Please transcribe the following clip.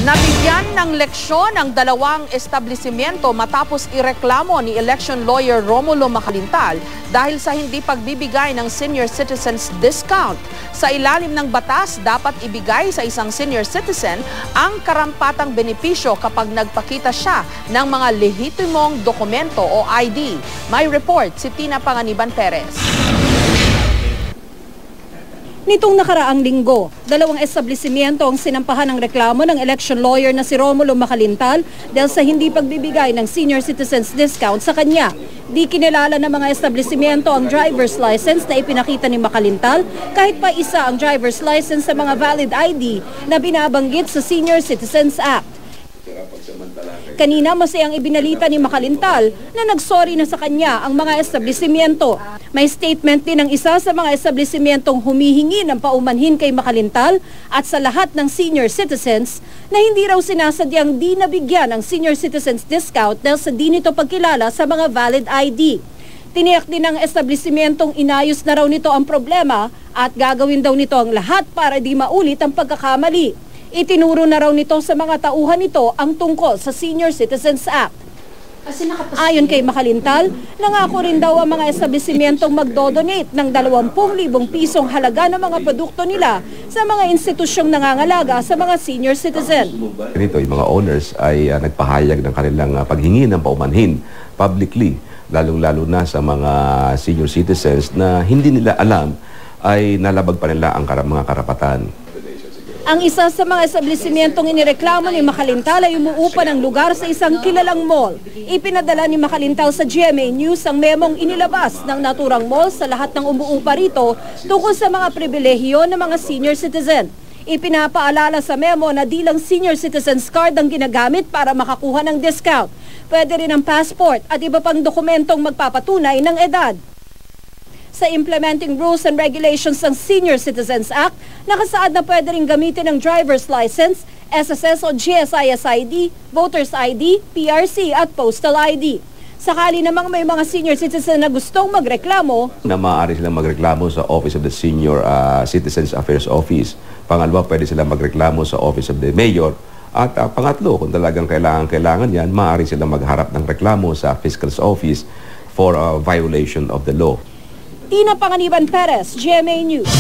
Nabigyan ng leksyon ang dalawang establishmento matapos ireklamo ni election lawyer Romulo Macalintal dahil sa hindi pagbibigay ng senior citizens discount. Sa ilalim ng batas, dapat ibigay sa isang senior citizen ang karampatang benepisyo kapag nagpakita siya ng mga lehitimong dokumento o ID. May report si Tina Panganiban Perez. Nitong nakaraang linggo, dalawang establishmento ang sinampahan ng reklamo ng election lawyer na si Romulo Macalintal dahil sa hindi pagbibigay ng senior citizens discount sa kanya. Di kinilala ng mga establishmento ang driver's license na ipinakita ni Macalintal kahit pa isa ang driver's license sa mga valid ID na binabanggit sa Senior Citizens Act. Kanina masayang ibinalita ni Macalintal na nagsorry na sa kanya ang mga establishmento. May statement din ng isa sa mga establishmentong humihingi ng paumanhin kay Macalintal at sa lahat ng senior citizens na hindi raw sinasadyang di nabigyan ng senior citizens discount dahil sa di nito pagkilala sa mga valid ID. Tiniyak din ng establishmentong inayos na raw nito ang problema at gagawin daw nito ang lahat para di maulit ang pagkakamali. Itinuro na raw nito sa mga tauhan nito ang tungkol sa Senior Citizens Act. Ayon kay Macalintal, nangako rin daw ang mga establishmentong magdodonate ng 20,000 pisong halaga ng mga produkto nila sa mga institusyong nangangalaga sa mga senior citizen. Dito, yung mga owners ay nagpahayag ng kanilang paghingi ng paumanhin publicly, lalong-lalo na sa mga senior citizens na hindi nila alam ay nalabag pa nila ang mga karapatan. Ang isa sa mga establishmentong inireklamo ni Macalintal ay umuupa ng lugar sa isang kilalang mall. Ipinadala ni Macalintal sa GMA News ang memong inilabas ng naturang mall sa lahat ng umuupa rito tungkol sa mga pribilehiyo ng mga senior citizen. Ipinapaalala sa memo na di lang senior citizens card ang ginagamit para makakuha ng discount. Pwede rin ang passport at iba pang dokumentong magpapatunay ng edad. Sa Implementing Rules and Regulations ng Senior Citizens Act, nakasaad na pwede rin gamitin ang driver's license, SSS o GSIS ID, Voters ID, PRC at Postal ID. Sakali namang may mga senior citizen na gustong magreklamo, na maaari silang magreklamo sa Office of the Senior Citizens Affairs Office. Pangalawa, pwede silang magreklamo sa Office of the Mayor. At pangatlo, kung talagang kailangan yan, maaari silang magharap ng reklamo sa Fiscal's Office for violation of the law. Tina Panganiban Perez, GMA News.